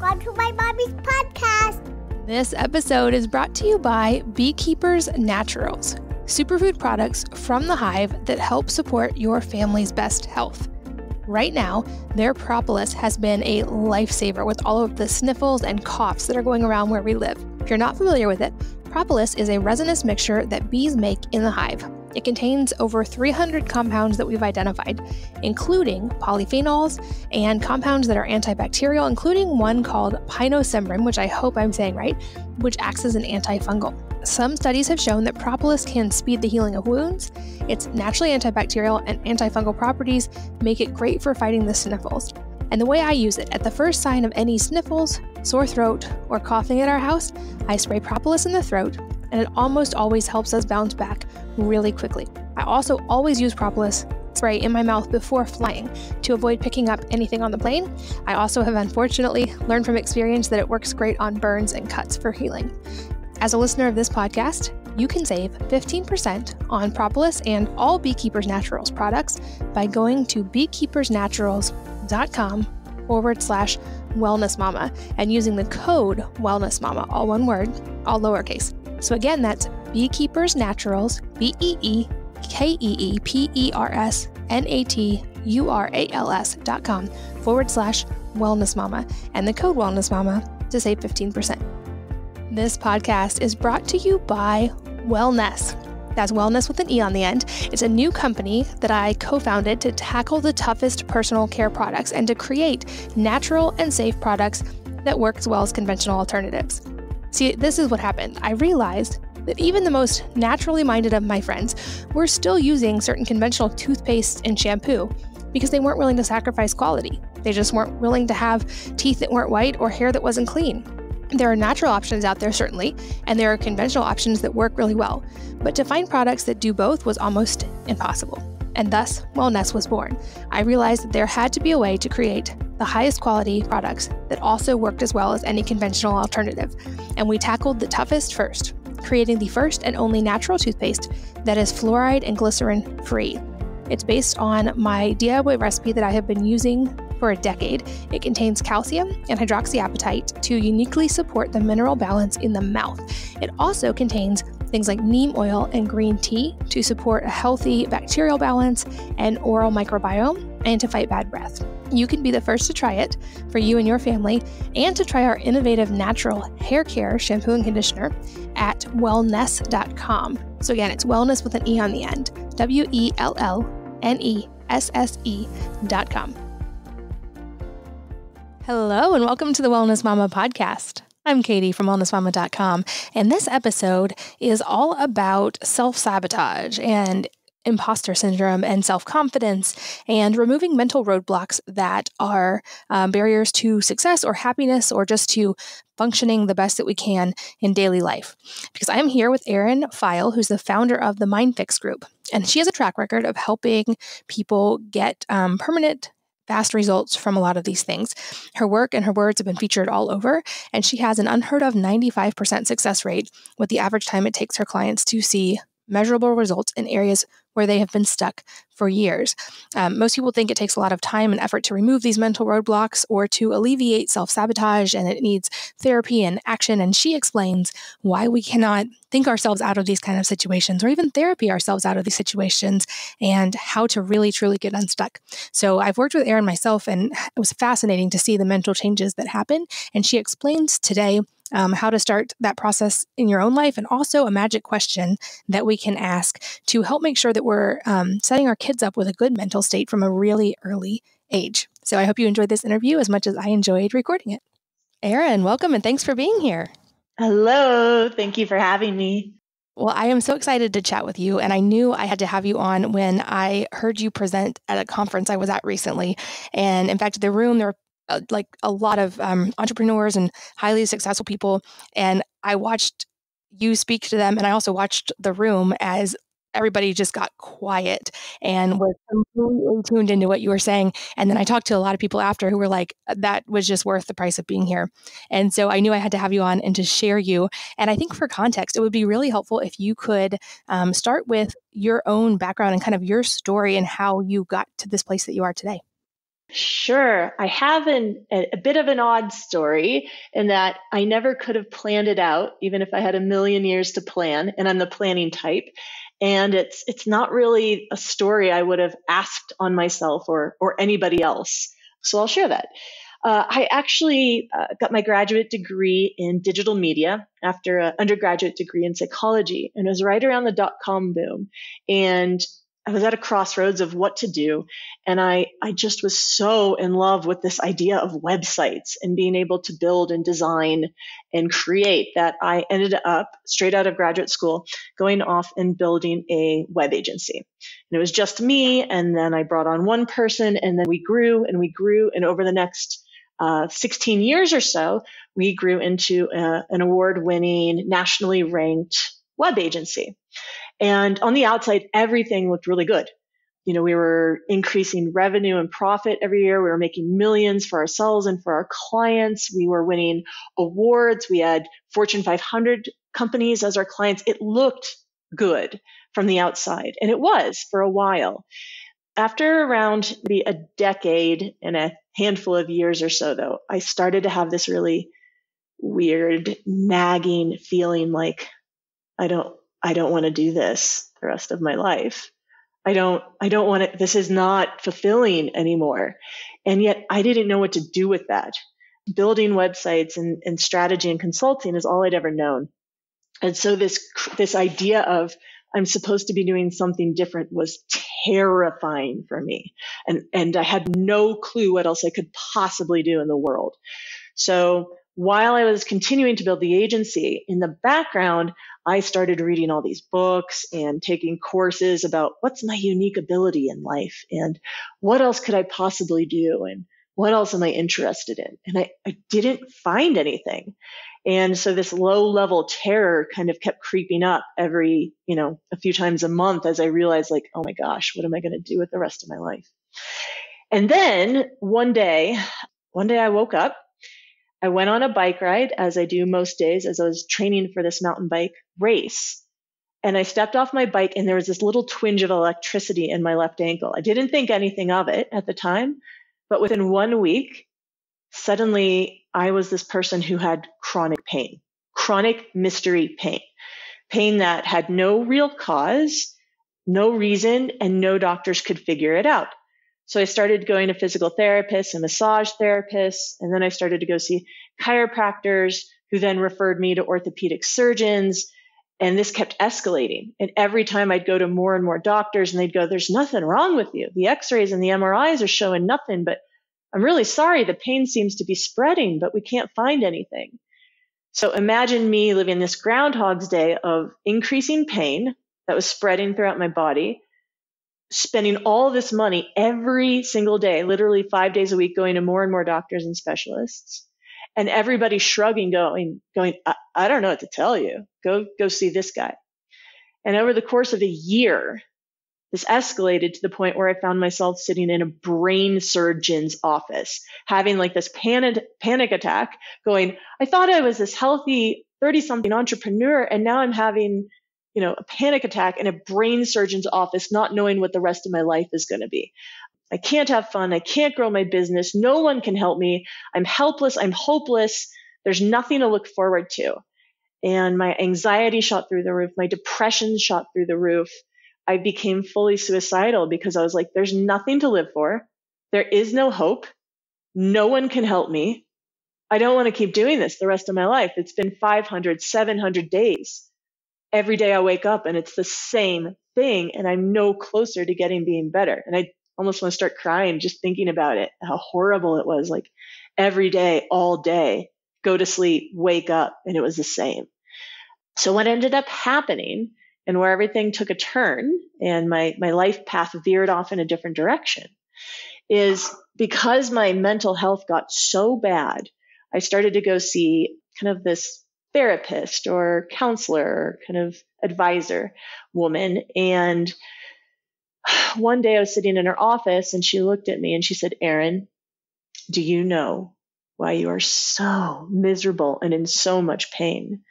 Welcome to my mommy's podcast. This episode is brought to you by Beekeepers Naturals, superfood products from the hive that help support your family's best health. Right now, their propolis has been a lifesaver with all of the sniffles and coughs that are going around where we live. If you're not familiar with it, propolis is a resinous mixture that bees make in the hive. It contains over 300 compounds that we've identified, including polyphenols and compounds that are antibacterial, including one called pinosembrin, which I hope I'm saying right, which acts as an antifungal. Some studies have shown that propolis can speed the healing of wounds. Its naturally antibacterial and antifungal properties make it great for fighting the sniffles. And the way I use it, at the first sign of any sniffles, sore throat, or coughing at our house, I spray propolis in the throat, and it almost always helps us bounce back really quickly. I also always use propolis spray in my mouth before flying to avoid picking up anything on the plane. I also have unfortunately learned from experience that it works great on burns and cuts for healing. As a listener of this podcast, you can save 15% on propolis and all Beekeepers Naturals products by going to beekeepersnaturals.com/wellnessmama and using the code wellnessmama, all one word, all lowercase. So again, that's Beekeepers Naturals, beekeepersnaturals.com/wellnessmama and the code wellnessmama to save 15%. This podcast is brought to you by Wellness. That's wellness with an E on the end. It's a new company that I co-founded to tackle the toughest personal care products and to create natural and safe products that work as well as conventional alternatives. See, this is what happened. I realized that even the most naturally minded of my friends were still using certain conventional toothpaste and shampoo because they weren't willing to sacrifice quality. They just weren't willing to have teeth that weren't white or hair that wasn't clean. There are natural options out there, certainly, and there are conventional options that work really well. But to find products that do both was almost impossible. And thus, Wellness was born. I realized that there had to be a way to create the highest quality products that also worked as well as any conventional alternative. And we tackled the toughest first, creating the first and only natural toothpaste that is fluoride and glycerin free. It's based on my DIY recipe that I have been using for a decade. It contains calcium and hydroxyapatite to uniquely support the mineral balance in the mouth. It also contains things like neem oil and green tea to support a healthy bacterial balance and oral microbiome and to fight bad breath. You can be the first to try it for you and your family and to try our innovative natural hair care shampoo and conditioner at wellness.com. So again, it's wellness with an E on the end, WELLNESSE.com. Hello, and welcome to the Wellness Mama podcast. I'm Katie from wellnessmama.com, and this episode is all about self-sabotage and imposter syndrome and self-confidence and removing mental roadblocks that are barriers to success or happiness or just to functioning the best that we can in daily life. Because I am here with Erin Pheil, who's the founder of the MindFix group, and she has a track record of helping people get permanent fast results from a lot of these things. Her work and her words have been featured all over, and she has an unheard of 95% success rate with the average time it takes her clients to see measurable results in areas where they have been stuck for years. Most people think it takes a lot of time and effort to remove these mental roadblocks or to alleviate self-sabotage, and it needs therapy and action. And she explains why we cannot think ourselves out of these kind of situations or even therapy ourselves out of these situations and how to really, truly get unstuck. So I've worked with Erin myself, and it was fascinating to see the mental changes that happen. And she explains today how to start that process in your own life, and also a magic question that we can ask to help make sure that we're setting our kids up with a good mental state from a really early age. So I hope you enjoyed this interview as much as I enjoyed recording it. Erin, welcome and thanks for being here. Hello. Thank you for having me. Well, I am so excited to chat with you, and I knew I had to have you on when I heard you present at a conference I was at recently. And in fact, the room, there were like a lot of entrepreneurs and highly successful people. And I watched you speak to them. And I also watched the room as everybody just got quiet and was completely tuned into what you were saying. And then I talked to a lot of people after who were like, that was just worth the price of being here. And so I knew I had to have you on and to share you. And I think for context, it would be really helpful if you could start with your own background and kind of your story and how you got to this place that you are today. Sure. I have a bit of an odd story in that I never could have planned it out, even if I had a million years to plan, and I'm the planning type. And it's not really a story I would have asked on myself or anybody else. So I'll share that. I actually got my graduate degree in digital media after an undergraduate degree in psychology. And it was right around the dot-com boom. And I was at a crossroads of what to do. And I just was so in love with this idea of websites and being able to build and design and create that I ended up straight out of graduate school going off and building a web agency. And it was just me. And then I brought on one person and then we grew and we grew. And over the next 16 years or so, we grew into an award-winning, nationally ranked web agency. And on the outside, everything looked really good. You know, we were increasing revenue and profit every year. We were making millions for ourselves and for our clients. We were winning awards. We had Fortune 500 companies as our clients. It looked good from the outside, and it was for a while. After around maybe a decade and a handful of years or so, though, I started to have this really weird, nagging feeling like I don't want to do this the rest of my life. I don't want it. This is not fulfilling anymore. And yet I didn't know what to do with that. Building websites and strategy and consulting is all I'd ever known. And so this idea of I'm supposed to be doing something different was terrifying for me. And I had no clue what else I could possibly do in the world. So while I was continuing to build the agency, in the background, I started reading all these books and taking courses about what's my unique ability in life and what else could I possibly do and what else am I interested in? And I didn't find anything. And so this low level terror kind of kept creeping up every, a few times a month as I realized like, oh my gosh, what am I going to do with the rest of my life? And then one day I woke up. I went on a bike ride, as I do most days, as I was training for this mountain bike race. And I stepped off my bike and there was this little twinge of electricity in my left ankle. I didn't think anything of it at the time, but within 1 week, suddenly I was this person who had chronic pain, chronic mystery pain that had no real cause, no reason, and no doctors could figure it out. So I started going to physical therapists and massage therapists, and then I started to go see chiropractors who then referred me to orthopedic surgeons, and this kept escalating. And every time I'd go to more and more doctors, and they'd go, there's nothing wrong with you. The x-rays and the MRIs are showing nothing, but I'm really sorry. The pain seems to be spreading, but we can't find anything. So imagine me living this Groundhog's Day of increasing pain that was spreading throughout my body, spending all this money every single day, literally 5 days a week, going to more and more doctors and specialists, and everybody shrugging, going, I don't know what to tell you. Go see this guy. And over the course of a year, this escalated to the point where I found myself sitting in a brain surgeon's office, having like this panic attack, going, I thought I was this healthy 30-something entrepreneur, and now I'm having a panic attack in a brain surgeon's office, not knowing what the rest of my life is going to be. I can't have fun. I can't grow my business. No one can help me. I'm helpless. I'm hopeless. There's nothing to look forward to. And my anxiety shot through the roof. My depression shot through the roof. I became fully suicidal because I was like, there's nothing to live for. There is no hope. No one can help me. I don't want to keep doing this the rest of my life. It's been 500, 700 days. Every day I wake up and it's the same thing, and I'm no closer to being better. And I almost want to start crying just thinking about it, how horrible it was. Like every day, all day, go to sleep, wake up, and it was the same. So what ended up happening, and where everything took a turn and my life path veered off in a different direction, is because my mental health got so bad, I started to go see kind of this therapist or counselor or kind of advisor woman. And one day I was sitting in her office and she looked at me and she said, Erin, do you know why you are so miserable and in so much pain?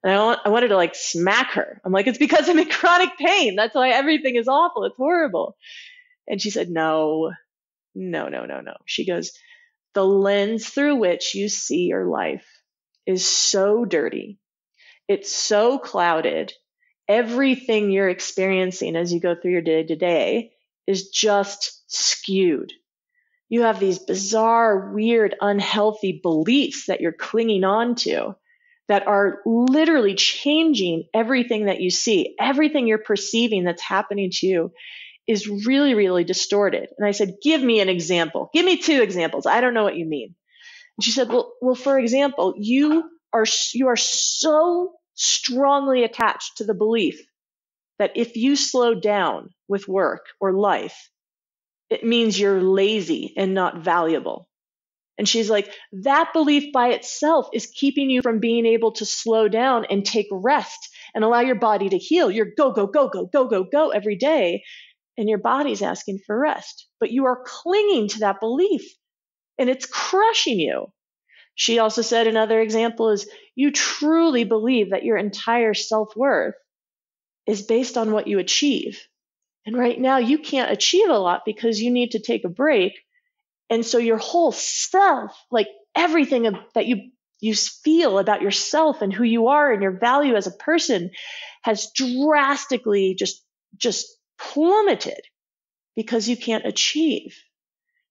And I wanted to like smack her. I'm like, it's because I'm in chronic pain. That's why everything is awful. It's horrible. And she said, no, no, no, no, no. She goes, the lens through which you see your life is so dirty. It's so clouded. Everything you're experiencing as you go through your day to day is just skewed. You have these bizarre, weird, unhealthy beliefs that you're clinging on to that are literally changing everything that you see. Everything you're perceiving that's happening to you is really, really distorted. And I said, give me an example. Give me 2 examples. I don't know what you mean. And she said, well, for example, you are so strongly attached to the belief that if you slow down with work or life, it means you're lazy and not valuable. And she's like, that belief by itself is keeping you from being able to slow down and take rest and allow your body to heal. You're go, go, go, go, go, go, go every day. And your body's asking for rest, but you are clinging to that belief and it's crushing you. She also said another example is you truly believe that your entire self-worth is based on what you achieve. And right now you can't achieve a lot because you need to take a break. And so your whole self, like everything that you feel about yourself and who you are and your value as a person has drastically just plummeted because you can't achieve.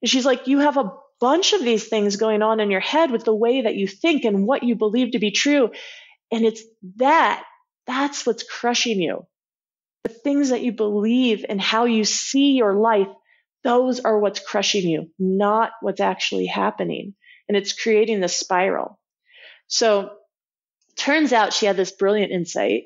And she's like, you have a bunch of these things going on in your head with the way that you think and what you believe to be true. And it's that's what's crushing you. The things that you believe and how you see your life, those are what's crushing you, not what's actually happening. And it's creating this spiral. So turns out she had this brilliant insight.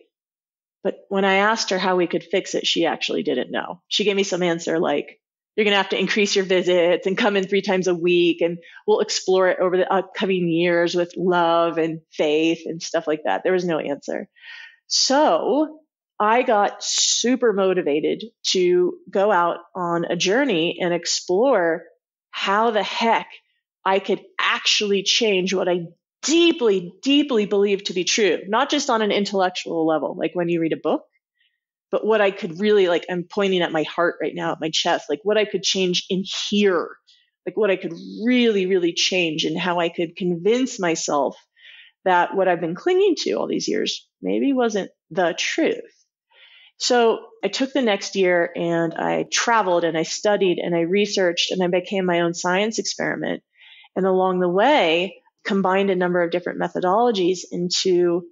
But when I asked her how we could fix it, she actually didn't know. She gave me some answer like, you're going to have to increase your visits and come in 3 times a week, and we'll explore it over the upcoming years with love and faith and stuff like that. There was no answer. So I got super motivated to go out on a journey and explore how the heck I could actually change what I deeply, deeply believe to be true, not just on an intellectual level, like when you read a book, but what I could really, like, I'm pointing at my heart right now, at my chest, like what I could change in here, like what I could really, really change and how I could convince myself that what I've been clinging to all these years maybe wasn't the truth. So I took the next year and I traveled and I studied and I researched and I became my own science experiment. And along the way, combined a number of different methodologies into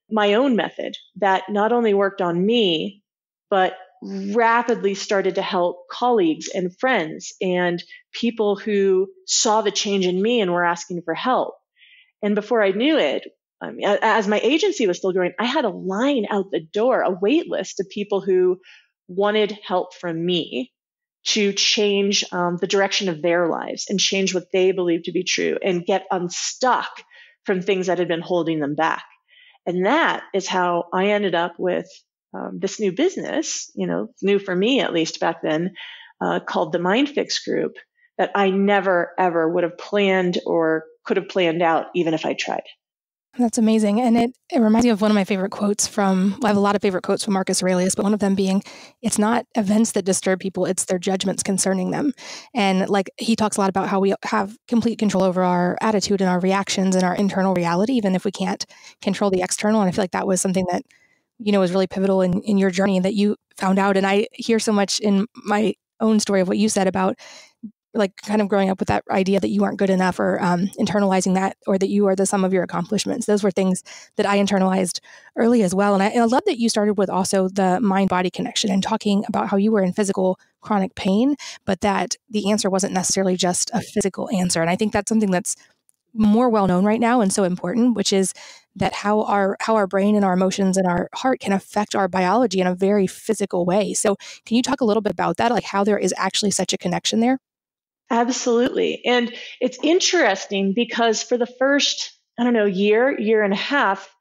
my own method that not only worked on me, but rapidly started to help colleagues and friends and people who saw the change in me and were asking for help. And before I knew it, as my agency was still growing, I had a line out the door, a wait list of people who wanted help from me to change the direction of their lives and change what they believed to be true and get unstuck from things that had been holding them back. And that is how I ended up with this new business, new for me, at least back then, called the MindFix Group, that I never, ever would have planned or could have planned out, even if I tried. That's amazing. And it reminds me of one of my favorite quotes I have a lot of favorite quotes from Marcus Aurelius, but one of them being, it's not events that disturb people, it's their judgments concerning them. And like he talks a lot about how we have complete control over our attitude and our reactions and our internal reality, even if we can't control the external. And I feel like that was something that, was really pivotal in your journey that you found out. And I hear so much in my own story of what you said about like kind of growing up with that idea that you aren't good enough or internalizing that, or that you are the sum of your accomplishments. Those were things that I internalized early as well. And I love that you started with also the mind-body connection and talking about how you were in physical chronic pain, but that the answer wasn't necessarily just a physical answer. And I think that's something that's more well-known right now and so important, which is that how our brain and our emotions and our heart can affect our biology in a very physical way. So can you talk a little bit about that, like how there is actually such a connection there? Absolutely. And it's interesting because for the first, year and a half,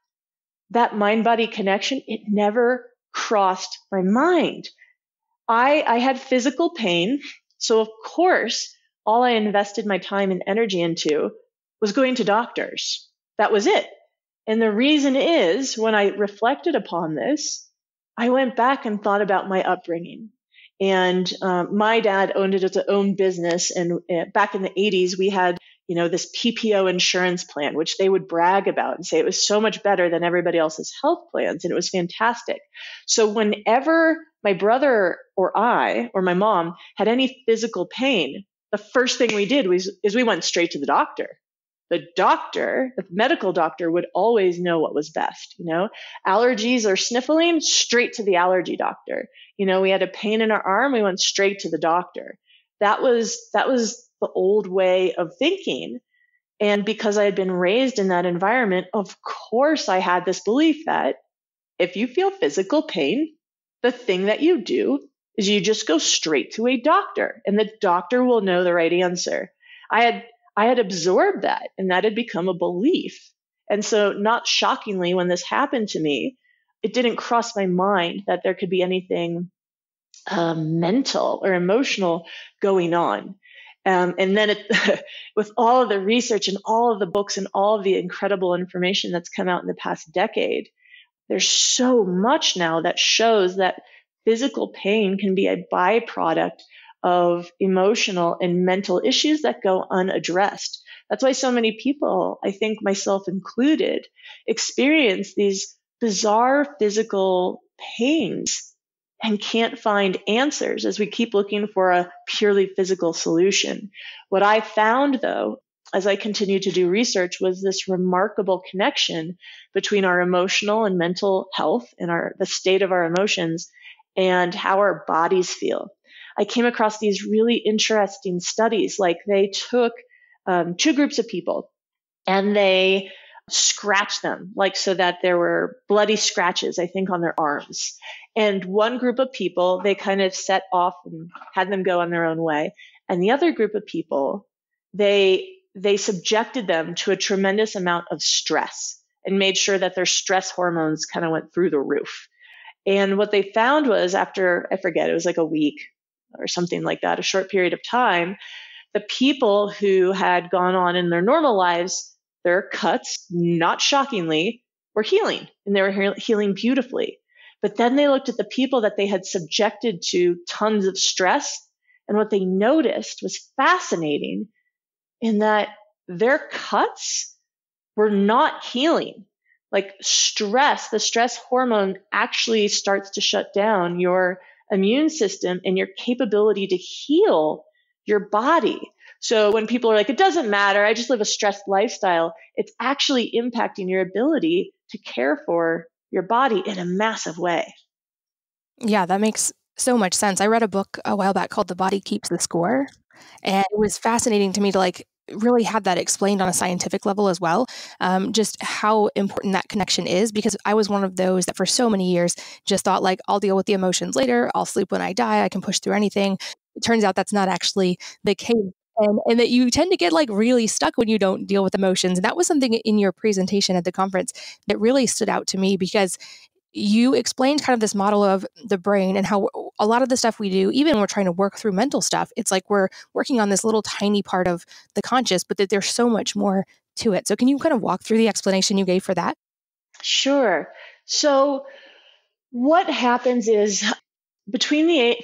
that mind-body connection, it never crossed my mind. I had physical pain. So of course, all I invested my time and energy into was going to doctors. That was it. And the reason is, when I reflected upon this, I went back and thought about my upbringing And my dad owned it as his own business. And back in the 80s, we had, this PPO insurance plan, which they would brag about and say it was so much better than everybody else's health plans. And it was fantastic. So whenever my brother or I or my mom had any physical pain, the first thing we did is we went straight to the doctor. The medical doctor would always know what was best, allergies or sniffling, straight to the allergy doctor. We had a pain in our arm, we went straight to the doctor. That was the old way of thinking. And because I had been raised in that environment, of course I had this belief that if you feel physical pain, the thing that you do is you just go straight to a doctor and the doctor will know the right answer. I had absorbed that, and that had become a belief. And so, not shockingly, when this happened to me, it didn't cross my mind that there could be anything mental or emotional going on. And then with all of the research and all of the books and all of the incredible information that's come out in the past decade, there's so much now that shows that physical pain can be a byproduct of emotional and mental issues that go unaddressed. That's why so many people, I think myself included, experience these bizarre physical pains and can't find answers as we keep looking for a purely physical solution. What I found, though, as I continued to do research, was this remarkable connection between our emotional and mental health and the state of our emotions and how our bodies feel. I came across these really interesting studies. Like they took two groups of people and they scratched them, like so that there were bloody scratches, I think, on their arms. And one group of people, they kind of set off and had them go on their own way. And the other group of people, they subjected them to a tremendous amount of stress and made sure that their stress hormones kind of went through the roof. And what they found was after, I forget, it was like a week or something like that, a short period of time, the people who had gone on in their normal lives, their cuts, not shockingly, were healing, and they were healing beautifully. But then they looked at the people that they had subjected to tons of stress, and what they noticed was fascinating in that their cuts were not healing. Like stress, the stress hormone actually starts to shut down your immune system and your capability to heal your body. So when people are like, it doesn't matter, I just live a stressed lifestyle, it's actually impacting your ability to care for your body in a massive way. Yeah, that makes so much sense. I read a book a while back called The Body Keeps the Score, and it was fascinating to me to really have that explained on a scientific level as well, just how important that connection is, because I was one of those that for so many years just thought I'll deal with the emotions later, I'll sleep when I die, I can push through anything. It turns out that's not actually the case. And that you tend to get really stuck when you don't deal with emotions. And that was something in your presentation at the conference that really stood out to me, because you explained kind of this model of the brain and how a lot of the stuff we do, even when we're trying to work through mental stuff, it's like we're working on this little tiny part of the conscious, but that there's so much more to it. So can you kind of walk through the explanation you gave for that? Sure. So what happens is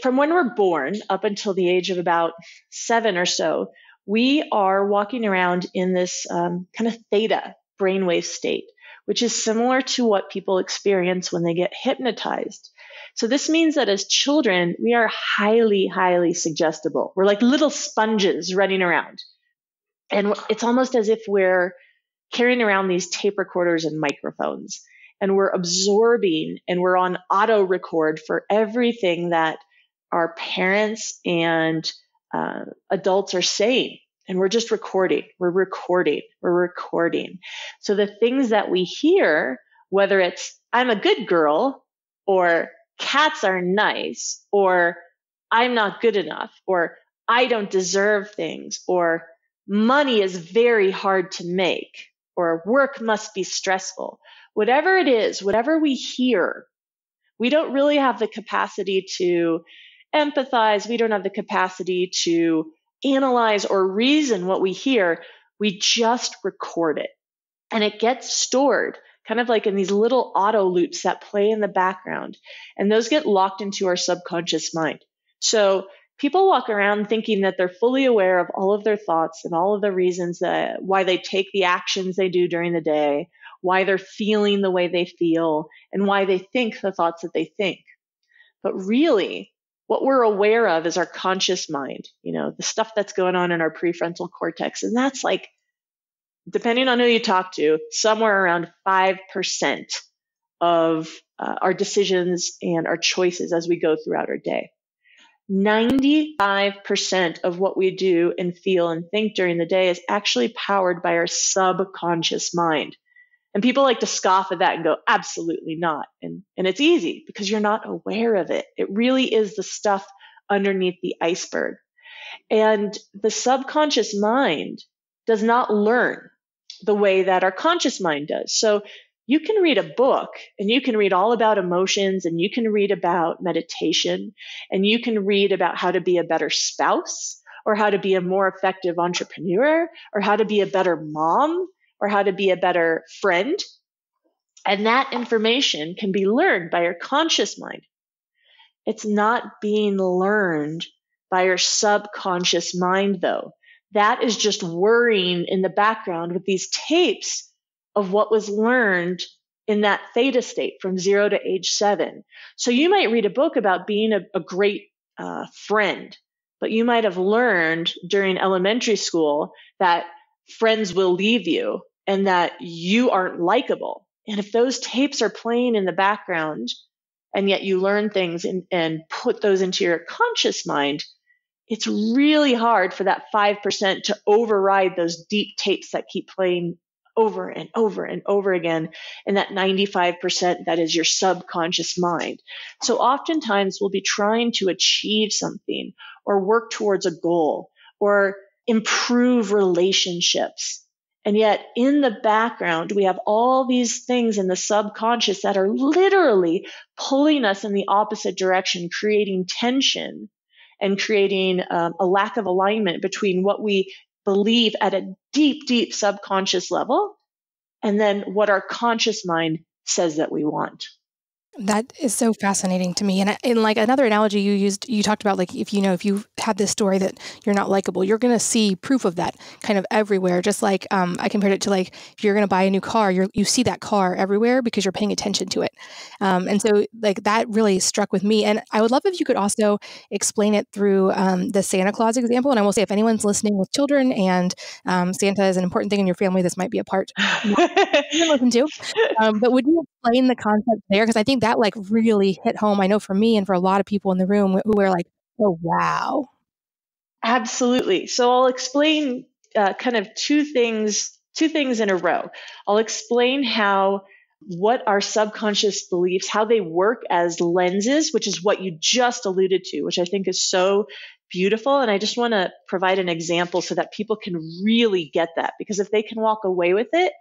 from when we're born up until the age of about 7 or so, we are walking around in this kind of theta brainwave state, which is similar to what people experience when they get hypnotized. So this means that as children, we are highly, highly suggestible. We're like little sponges running around. And it's almost as if we're carrying around these tape recorders and microphones, and we're absorbing and we're on auto record for everything that our parents and adults are saying. And we're just recording. We're recording. So the things that we hear, whether it's I'm a good girl, or cats are nice, or I'm not good enough, or I don't deserve things, or money is very hard to make, or work must be stressful. Whatever it is, whatever we hear, we don't really have the capacity to empathize. We don't have the capacity to analyze or reason what we hear. We just record it. And it gets stored kind of like in these little auto loops that play in the background. And those get locked into our subconscious mind. So people walk around thinking that they're fully aware of all of their thoughts and all of the reasons that why they take the actions they do during the day, why they're feeling the way they feel, and why they think the thoughts that they think. But really, what we're aware of is our conscious mind, the stuff that's going on in our prefrontal cortex. And that's like, depending on who you talk to, somewhere around 5% of our decisions and our choices as we go throughout our day. 95% of what we do and feel and think during the day is actually powered by our subconscious mind. And people like to scoff at that and go, absolutely not. And it's easy because you're not aware of it. It really is the stuff underneath the iceberg. And the subconscious mind does not learn the way that our conscious mind does. So you can read a book and you can read all about emotions and you can read about meditation and you can read about how to be a better spouse or how to be a more effective entrepreneur or how to be a better mom or how to be a better friend. And that information can be learned by your conscious mind. It's not being learned by your subconscious mind, though. That is just worrying in the background with these tapes of what was learned in that theta state from 0 to age 7. So you might read a book about being a great friend, but you might have learned during elementary school that friends will leave you and that you aren't likable. And if those tapes are playing in the background and yet you learn things and put those into your conscious mind, it's really hard for that 5% to override those deep tapes that keep playing over and over and over again. And that 95% that is your subconscious mind. So oftentimes we'll be trying to achieve something or work towards a goal or improve relationships. And yet in the background, we have all these things in the subconscious that are literally pulling us in the opposite direction, creating tension and creating a lack of alignment between what we believe at a deep, deep subconscious level and then what our conscious mind says that we want. That is so fascinating to me. And like another analogy you used, you talked about like, if you have this story that you're not likable, you're going to see proof of that kind of everywhere. Just like I compared it to like, if you're going to buy a new car, you see that car everywhere because you're paying attention to it. And so like that really struck with me. And I would love if you could also explain it through the Santa Claus example. And I will say, if anyone's listening with children and Santa is an important thing in your family, this might be a part you can listen to. But would you explain the concept there? Because I think that like really hit home. I know for me and for a lot of people in the room who were like, oh, wow. Absolutely. So I'll explain kind of two things in a row. I'll explain what our subconscious beliefs, how they work as lenses, which is what you just alluded to, which I think is so beautiful. And I just want to provide an example so that people can really get that, because if they can walk away with it,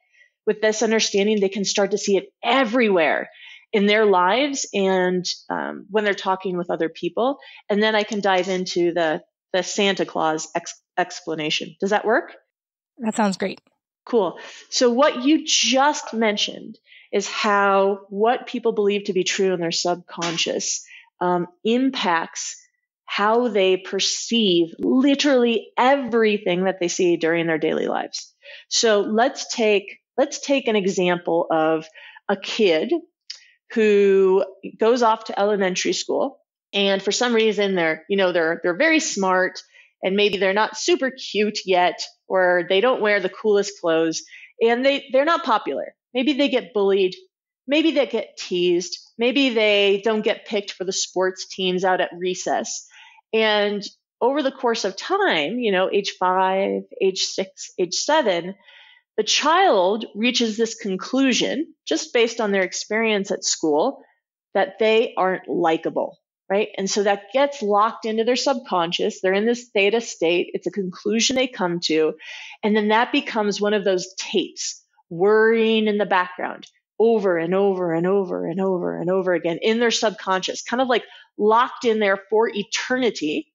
with this understanding, they can start to see it everywhere in their lives and when they're talking with other people. And then I can dive into the Santa Claus explanation. Does that work? That sounds great. Cool. So what you just mentioned is how what people believe to be true in their subconscious impacts how they perceive literally everything that they see during their daily lives. So let's take an example of a kid who goes off to elementary school, and for some reason they're very smart, and maybe they're not super cute yet, or they don't wear the coolest clothes, and they're not popular. Maybe they get bullied, maybe they get teased, maybe they don't get picked for the sports teams out at recess. And over the course of time, age 5, age 6, age 7, the child reaches this conclusion, just based on their experience at school, that they aren't likable, right? And so that gets locked into their subconscious. They're in this theta state. It's a conclusion they come to. And then that becomes one of those tapes, worrying in the background over and over and over and over and over again in their subconscious, kind of like locked in there for eternity,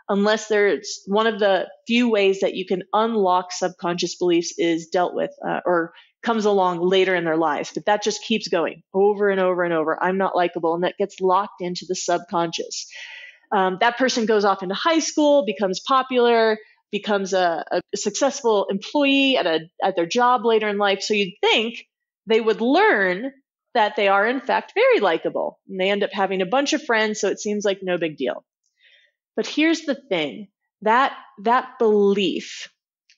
unless there's one of the few ways that you can unlock subconscious beliefs is dealt with or comes along later in their lives. But that just keeps going over and over and over. I'm not likable. And that gets locked into the subconscious. That person goes off into high school, becomes popular, becomes a successful employee at their job later in life. So you'd think they would learn that they are in fact very likable, and they end up having a bunch of friends. So it seems like no big deal. But here's the thing, that belief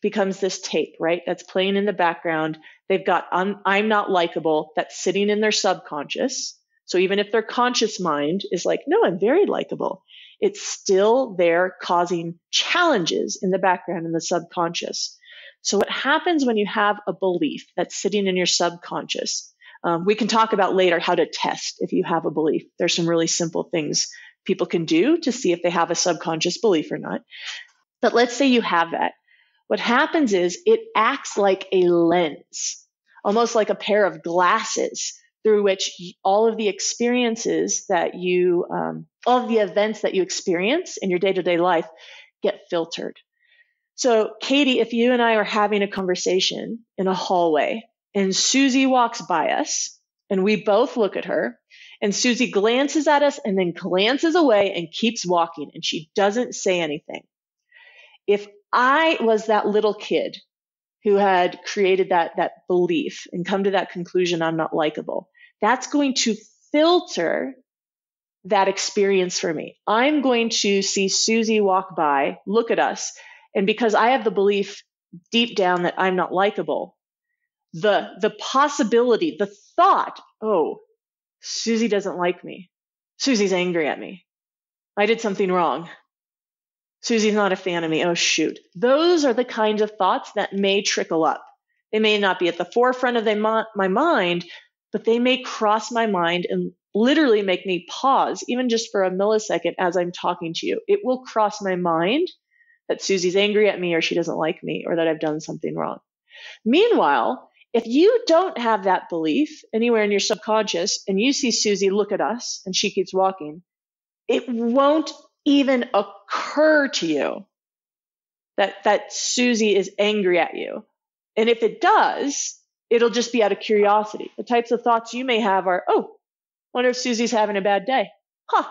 becomes this tape, right? That's playing in the background. They've got I'm not likable that's sitting in their subconscious. So even if their conscious mind is like, no, I'm very likable, it's still there causing challenges in the background in the subconscious. So what happens when you have a belief that's sitting in your subconscious? We can talk about later how to test if you have a belief. There's some really simple things people can do to see if they have a subconscious belief or not. But let's say you have that. What happens is it acts like a lens, almost like a pair of glasses through which all of the experiences that you, all of the events that you experience in your day-to-day life get filtered. So Katie, if you and I are having a conversation in a hallway and Susie walks by us and we both look at her and Susie glances at us and then glances away and keeps walking and she doesn't say anything. If I was that little kid who had created that belief and come to that conclusion, I'm not likable, that's going to filter that experience for me. I'm going to see Susie walk by, look at us, and because I have the belief deep down that I'm not likable, the possibility, the thought, oh, Susie doesn't like me. Susie's angry at me. I did something wrong. Susie's not a fan of me. Oh, shoot. Those are the kinds of thoughts that may trickle up. They may not be at the forefront of my mind, but they may cross my mind and literally make me pause, even just for a millisecond as I'm talking to you. It will cross my mind that Susie's angry at me or she doesn't like me or that I've done something wrong. Meanwhile, if you don't have that belief anywhere in your subconscious and you see Susie look at us and she keeps walking, it won't even occur to you that Susie is angry at you. And if it does, it'll just be out of curiosity. The types of thoughts you may have are, oh, I wonder if Susie's having a bad day. Huh.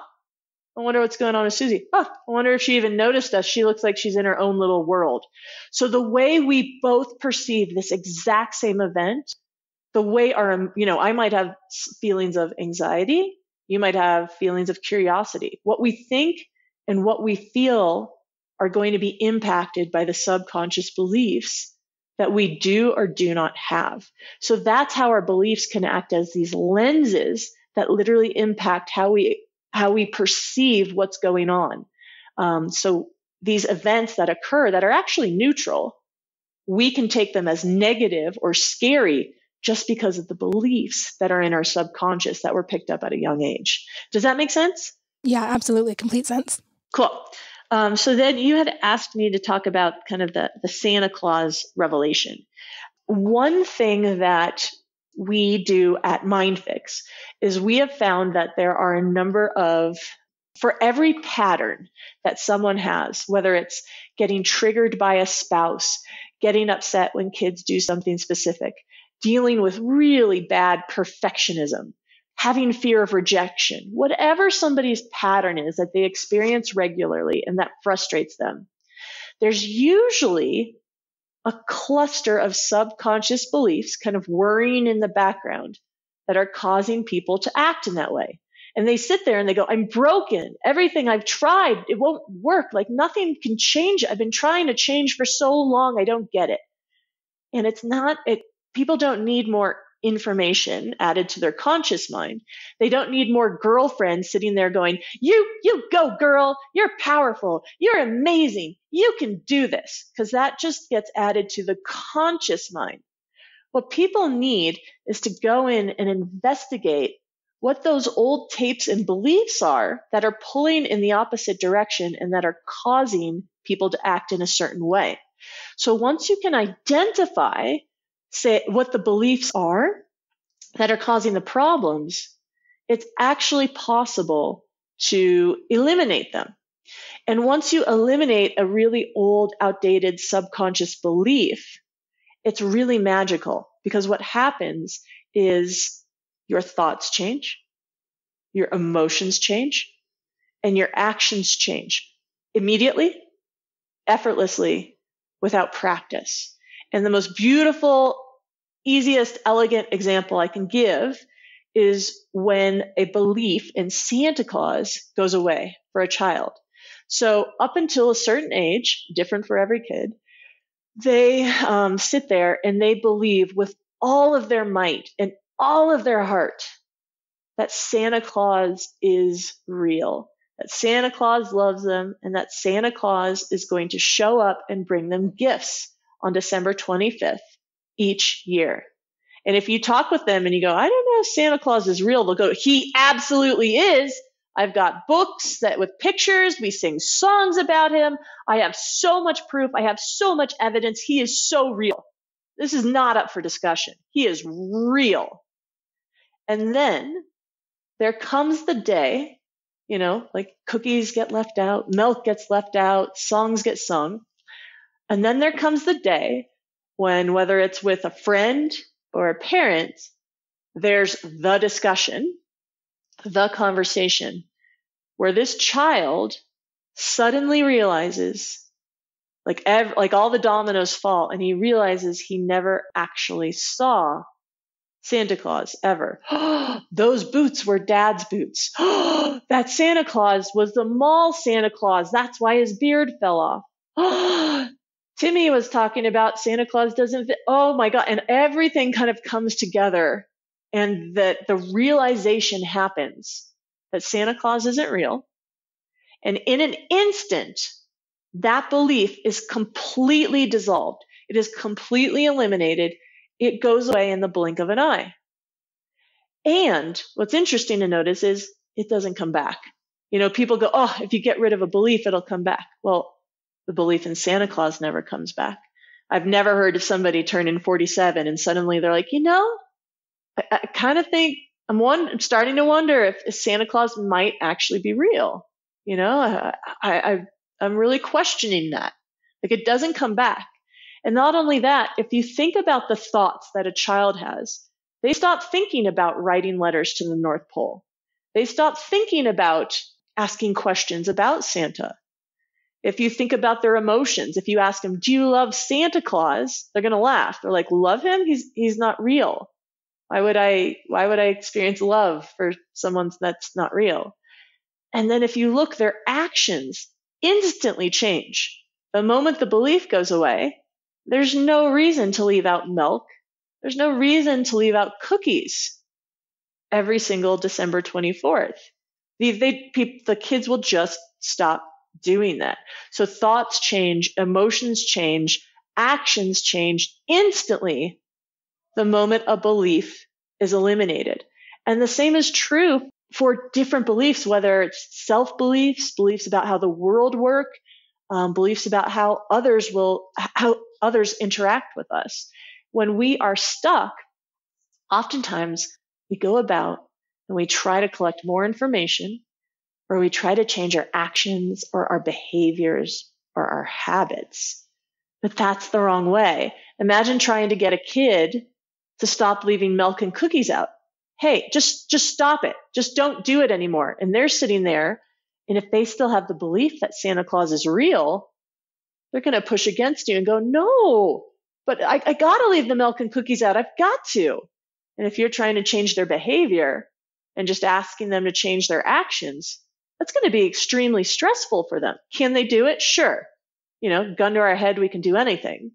I wonder what's going on with Susie. Huh. I wonder if she even noticed us. She looks like she's in her own little world. So the way we both perceive this exact same event, the way I might have feelings of anxiety. You might have feelings of curiosity. What we think and what we feel are going to be impacted by the subconscious beliefs that we do or do not have. So that's how our beliefs can act as these lenses that literally impact how we perceive what's going on. So these events that occur that are actually neutral, we can take them as negative or scary just because of the beliefs that are in our subconscious that were picked up at a young age. Does that make sense? Yeah, absolutely. Complete sense. Cool. So then you had asked me to talk about kind of the Santa Claus revelation. One thing that we do at MindFix is we have found that there are a number of, for every pattern that someone has, whether it's getting triggered by a spouse, getting upset when kids do something specific, dealing with really bad perfectionism, having fear of rejection, whatever somebody's pattern is that they experience regularly and that frustrates them, there's usually a cluster of subconscious beliefs kind of worrying in the background that are causing people to act in that way. And they sit there and they go, I'm broken. Everything I've tried, it won't work. Like nothing can change. I've been trying to change for so long. I don't get it. And people don't need more information added to their conscious mind. They don't need more girlfriends sitting there going, you go girl, you're powerful, you're amazing, you can do this, because that just gets added to the conscious mind. What people need is to go in and investigate what those old tapes and beliefs are that are pulling in the opposite direction and that are causing people to act in a certain way. So once you can identify, say, what the beliefs are that are causing the problems, it's actually possible to eliminate them. And once you eliminate a really old, outdated subconscious belief, it's really magical, because what happens is your thoughts change, your emotions change, and your actions change immediately, effortlessly, without practice. And the most beautiful, easiest, elegant example I can give is when a belief in Santa Claus goes away for a child. So up until a certain age, different for every kid, they sit there and they believe with all of their might and all of their heart that Santa Claus is real, that Santa Claus loves them, and that Santa Claus is going to show up and bring them gifts on December 25th each year. And if you talk with them and you go, I don't know if Santa Claus is real, they'll go, he absolutely is. I've got books that with pictures, we sing songs about him. I have so much proof. I have so much evidence. He is so real. This is not up for discussion. He is real. And then there comes the day, like cookies get left out, milk gets left out, songs get sung. And then there comes the day when, whether it's with a friend or a parent, there's the discussion, the conversation, where this child suddenly realizes, like all the dominoes fall, and he realizes he never actually saw Santa Claus ever. Those boots were Dad's boots. That Santa Claus was the mall Santa Claus. That's why his beard fell off. Timmy was talking about Santa Claus doesn't fit. Oh my God. And everything kind of comes together, and that the realization happens that Santa Claus isn't real. And in an instant, that belief is completely dissolved. It is completely eliminated. It goes away in the blink of an eye. And what's interesting to notice is it doesn't come back. People go, oh, if you get rid of a belief, it'll come back. Well, the belief in Santa Claus never comes back. I've never heard of somebody turning 47 and suddenly they're like, I kind of think I'm starting to wonder if Santa Claus might actually be real. I'm really questioning that. Like, it doesn't come back. And not only that, if you think about the thoughts that a child has, they stop thinking about writing letters to the North Pole. They stop thinking about asking questions about Santa. If you think about their emotions, if you ask them, do you love Santa Claus? They're going to laugh. They're like, love him? He's not real. Why would I experience love for someone that's not real? And then if you look, their actions instantly change. The moment the belief goes away, there's no reason to leave out milk. There's no reason to leave out cookies every single December 24th. The kids will just stop doing that. So thoughts change, emotions change, actions change instantly the moment a belief is eliminated. And the same is true for different beliefs, whether it's self-beliefs, beliefs about how the world works, beliefs about how others interact with us. When we are stuck, oftentimes we go about and we try to collect more information, or we try to change our actions or our behaviors or our habits. But that's the wrong way. Imagine trying to get a kid to stop leaving milk and cookies out. Hey, just stop it. Just don't do it anymore. And they're sitting there, and if they still have the belief that Santa Claus is real, they're going to push against you and go, no, but I got to leave the milk and cookies out. I've got to. And if you're trying to change their behavior and just asking them to change their actions, that's going to be extremely stressful for them. Can they do it? Sure. Gun to our head, we can do anything.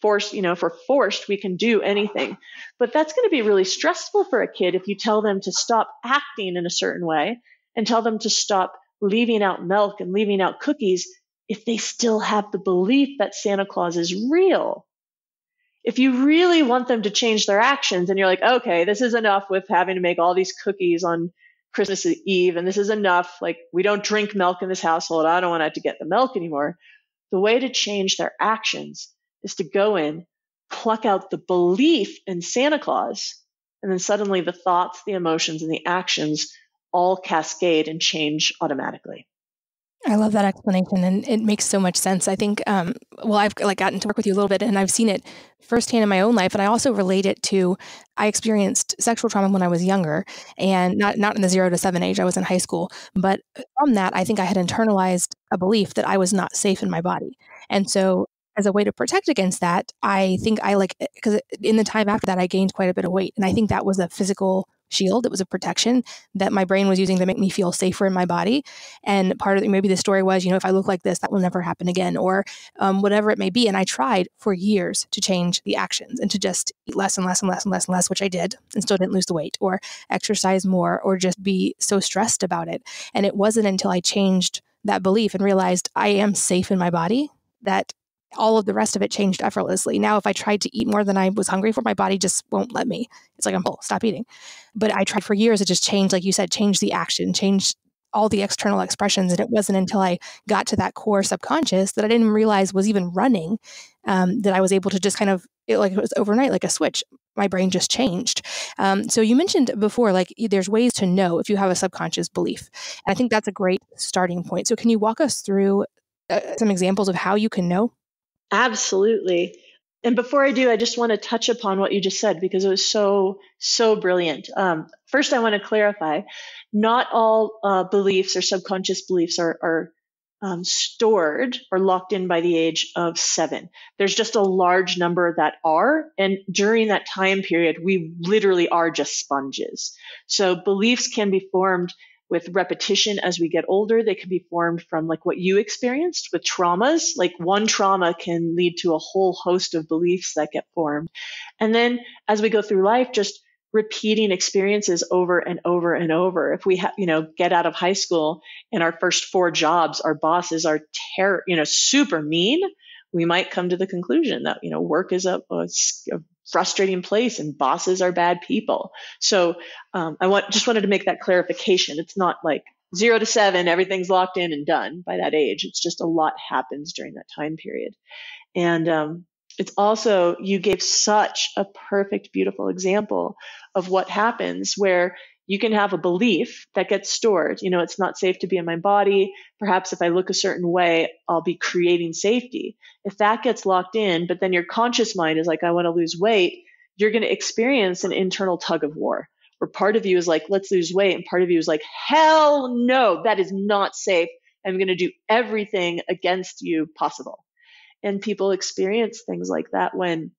If we're forced, we can do anything. But that's going to be really stressful for a kid if you tell them to stop acting in a certain way and tell them to stop leaving out milk and leaving out cookies if they still have the belief that Santa Claus is real. If you really want them to change their actions and you're like, okay, this is enough with having to make all these cookies on Christmas Eve, and this is enough, like, we don't drink milk in this household, I don't want to have to get the milk anymore. The way to change their actions is to go in, pluck out the belief in Santa Claus, and then suddenly the thoughts, the emotions, and the actions all cascade and change automatically. I love that explanation, and it makes so much sense. I think, I've gotten to work with you a little bit, and I've seen it firsthand in my own life, and I also relate it to. I experienced sexual trauma when I was younger, and not in the 0 to 7 age. I was in high school, but from that, I think I had internalized a belief that I was not safe in my body, and so. As a way to protect against that, I think because in the time after that, I gained quite a bit of weight. And I think that was a physical shield. It was a protection that my brain was using to make me feel safer in my body. And part of maybe the story was, if I look like this, that will never happen again, or whatever it may be. And I tried for years to change the actions and to just eat less and less and less and less and less, which I did, and still didn't lose the weight, or exercise more, or just be so stressed about it. And it wasn't until I changed that belief and realized I am safe in my body that all of the rest of it changed effortlessly. Now, if I tried to eat more than I was hungry for, my body just won't let me. It's like, I'm full, stop eating. But I tried for years to just change, like you said, change the action, change all the external expressions. And it wasn't until I got to that core subconscious that I didn't realize was even running, that I was able to just it was overnight, like a switch. My brain just changed. So you mentioned before, there's ways to know if you have a subconscious belief. And I think that's a great starting point. So can you walk us through some examples of how you can know? Absolutely. And before I do, I just want to touch upon what you just said because it was so, so brilliant. First, I want to clarify, not all beliefs or subconscious beliefs are stored or locked in by the age of 7. There's just a large number that are. And during that time period, we literally are just sponges. So beliefs can be formed with repetition as we get older. They can be formed from what you experienced with traumas. Like one trauma can lead to a whole host of beliefs that get formed. And then as we go through life, just repeating experiences over and over and over. If we get out of high school and our first 4 jobs, our bosses are super mean, we might come to the conclusion that, work is a frustrating place and bosses are bad people. So just wanted to make that clarification. It's not like 0 to 7, everything's locked in and done by that age. It's just a lot happens during that time period. And it's also, you gave such a perfect, beautiful example of what happens where you can have a belief that gets stored. It's not safe to be in my body. Perhaps if I look a certain way, I'll be creating safety. If that gets locked in, but then your conscious mind is like, I want to lose weight, you're going to experience an internal tug of war where part of you is like, let's lose weight. And part of you is like, hell no, that is not safe. I'm going to do everything against you possible. And people experience things like that when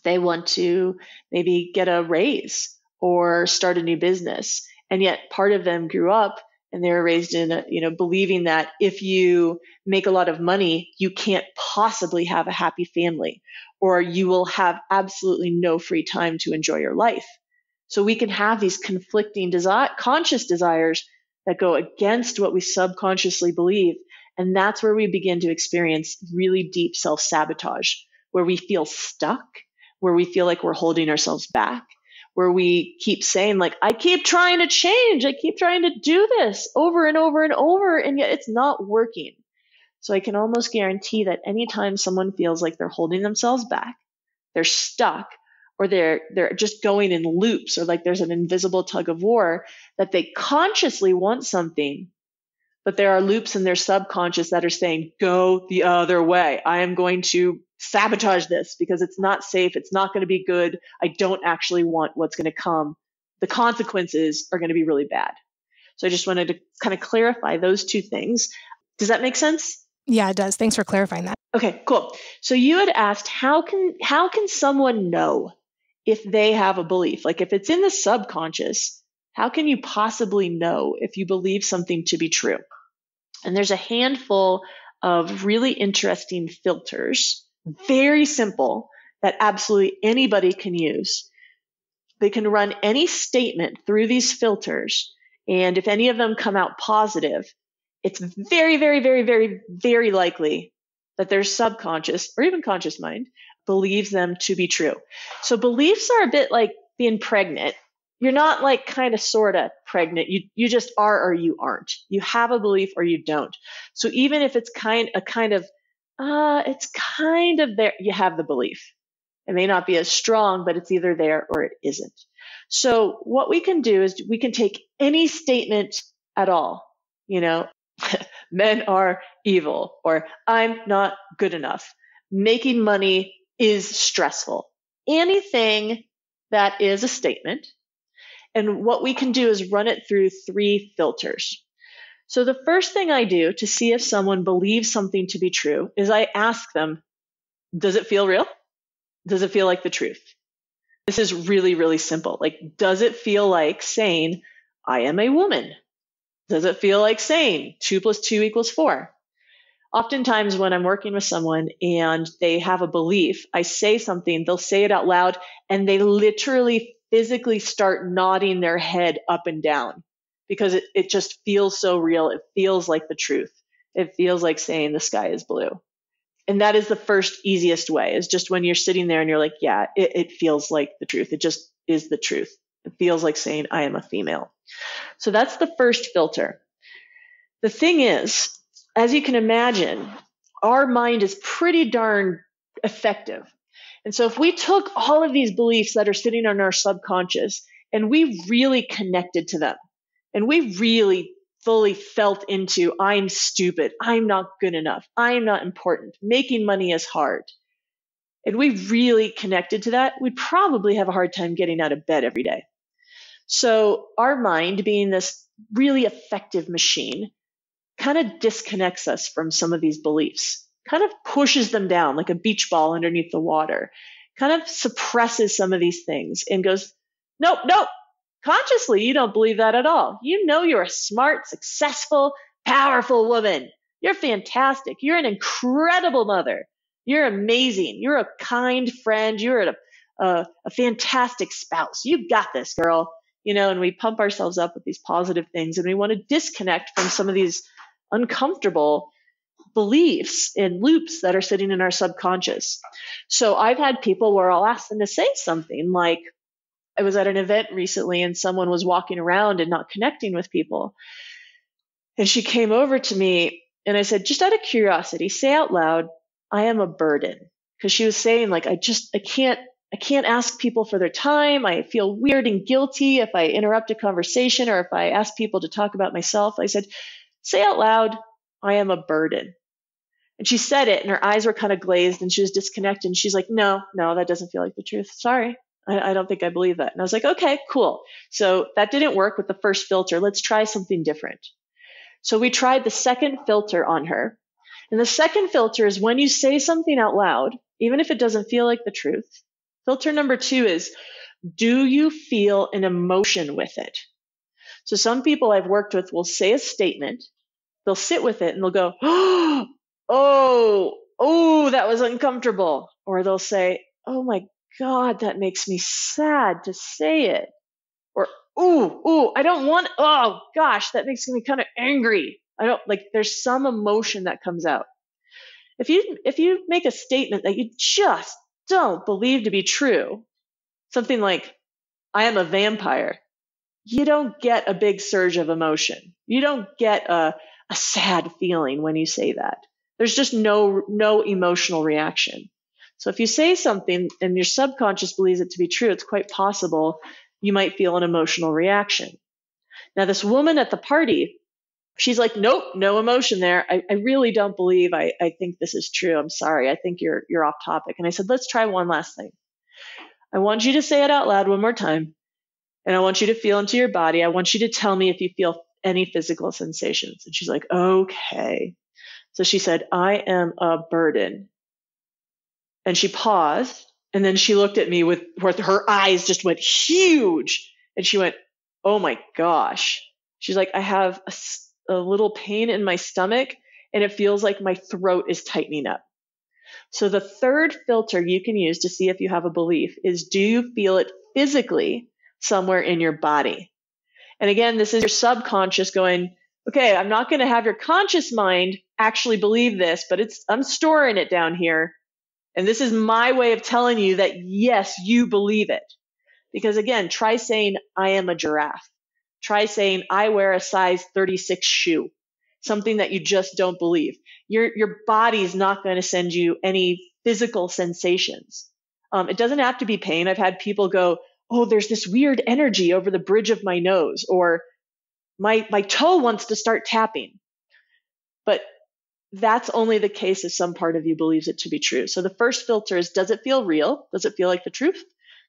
they want to maybe get a raise or start a new business. And yet part of them grew up and they were raised in, believing that if you make a lot of money, you can't possibly have a happy family, or you will have absolutely no free time to enjoy your life. So we can have these conflicting conscious desires that go against what we subconsciously believe. And that's where we begin to experience really deep self-sabotage, where we feel stuck, where we feel like we're holding ourselves back, where we keep saying I keep trying to change. I keep trying to do this over and over and over, and yet it's not working. So I can almost guarantee that anytime someone feels like they're holding themselves back, they're stuck, or they're just going in loops, or like there's an invisible tug of war, that they consciously want something, but there are loops in their subconscious that are saying, go the other way. I am going to sabotage this because it's not safe. It's not going to be good. I don't actually want what's going to come. The consequences are going to be really bad. So I just wanted to kind of clarify those two things. Does that make sense? Yeah, it does. Thanks for clarifying that. Okay, cool. So you had asked, how can someone know if they have a belief? Like if it's in the subconscious, how can you possibly know if you believe something to be true? And there's a handful of really interesting filters, very simple, that absolutely anybody can use. They can run any statement through these filters, and if any of them come out positive, it's very, very, very, very, very likely that their subconscious or even conscious mind believes them to be true. So beliefs are a bit like being pregnant. You're not kind of sort of pregnant. You just are or you aren't. You have a belief or you don't. So even if it's kind of there, you have the belief. It may not be as strong, but it's either there or it isn't. So what we can do is we can take any statement at all, Men are evil, or I'm not good enough. Making money is stressful. Anything that is a statement. And what we can do is run it through 3 filters. So the first thing I do to see if someone believes something to be true is I ask them, does it feel real? Does it feel like the truth? This is really, really simple. Like, does it feel like saying, I am a woman? Does it feel like saying 2 + 2 = 4? Oftentimes when I'm working with someone and they have a belief, I say something, they'll say it out loud, and they literally physically start nodding their head up and down because it just feels so real. It feels like the truth. It feels like saying the sky is blue. And that is the first easiest way, is just when you're sitting there and you're like, yeah, it feels like the truth. It just is the truth. It feels like saying I am a female. So that's the first filter. The thing is, as you can imagine, our mind is pretty darn effective. And so if we took all of these beliefs that are sitting on our subconscious and we really connected to them, and we really fully felt into, I'm stupid, I'm not good enough, I'm not important, making money is hard, and we really connected to that, we'd probably have a hard time getting out of bed every day. So our mind, being this really effective machine, kind of disconnects us from some of these beliefs, kind of pushes them down like a beach ball underneath the water, kind of suppresses some of these things and goes, nope, consciously, you don't believe that at all. You know you're a smart, successful, powerful woman. You're fantastic. You're an incredible mother. You're amazing. You're a kind friend. You're a fantastic spouse. You got this, girl. And we pump ourselves up with these positive things, and we want to disconnect from some of these uncomfortable beliefs and loops that are sitting in our subconscious. So I've had people where I'll ask them to say something like, I was at an event recently and someone was walking around and not connecting with people. And she came over to me and I said, just out of curiosity, say out loud, I am a burden. Because she was saying, like, I can't ask people for their time. I feel weird and guilty if I interrupt a conversation or if I ask people to talk about myself. I said, say out loud, I am a burden. And she said it and her eyes were kind of glazed and she was disconnected. And she's like, no, that doesn't feel like the truth. Sorry. I don't think I believe that. And I was like, okay, cool. So that didn't work with the first filter. Let's try something different. So we tried the second filter on her. And the second filter is when you say something out loud, even if it doesn't feel like the truth. Filter number 2 is, do you feel an emotion with it? So some people I've worked with will say a statement, they'll sit with it and they'll go, oh, that was uncomfortable. Or they'll say, oh my God, that makes me sad to say it. Or, I don't want, oh gosh, that makes me kind of angry. There's some emotion that comes out. If you make a statement that you just don't believe to be true, something like, I am a vampire, you don't get a big surge of emotion. You don't get a sad feeling when you say that. There's just no emotional reaction. So if you say something and your subconscious believes it to be true, it's quite possible you might feel an emotional reaction. Now, this woman at the party, she's like, nope, no emotion there. I really don't believe I think this is true. I'm sorry. I think you're off topic. And I said, let's try one last thing. I want you to say it out loud one more time. And I want you to feel into your body. I want you to tell me if you feel any physical sensations. And she's like, okay. So she said, I am a burden. And she paused, and then she looked at me with her eyes just went huge. And she went, oh my gosh. She's like, I have a little pain in my stomach, and it feels like my throat is tightening up. So the third filter you can use to see if you have a belief is, do you feel it physically somewhere in your body? And again, this is your subconscious going, okay, I'm not going to have your conscious mind actually believe this, but I'm storing it down here. And this is my way of telling you that, yes, you believe it. Because again, try saying, I am a giraffe. Try saying, I wear a size 36 shoe, something that you just don't believe. Your body's not going to send you any physical sensations. It doesn't have to be pain. I've had people go, oh, there's this weird energy over the bridge of my nose, or my toe wants to start tapping. But that's only the case if some part of you believes it to be true. So the first filter is, does it feel real? Does it feel like the truth?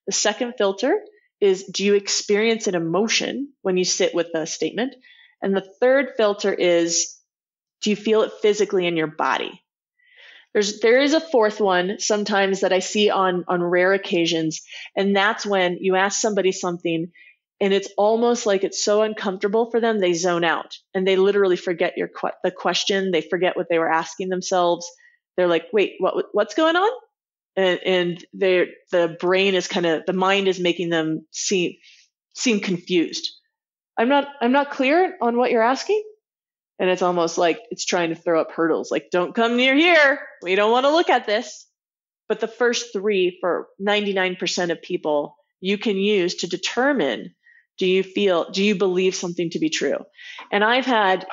The second filter is, do you experience an emotion when you sit with a statement? And the third filter is, do you feel it physically in your body? There is a fourth one sometimes that I see on rare occasions, and that's when you ask somebody something and it's almost like it's so uncomfortable for them, they zone out and they literally forget the question. They forget what they were asking themselves. They're like, wait, what's going on? And the brain is the mind is making them seem confused. I'm not clear on what you're asking. And it's almost like it's trying to throw up hurdles, like, don't come near here. We don't want to look at this. But the first three for 99% of people, you can use to determine, do you believe something to be true? And I've had,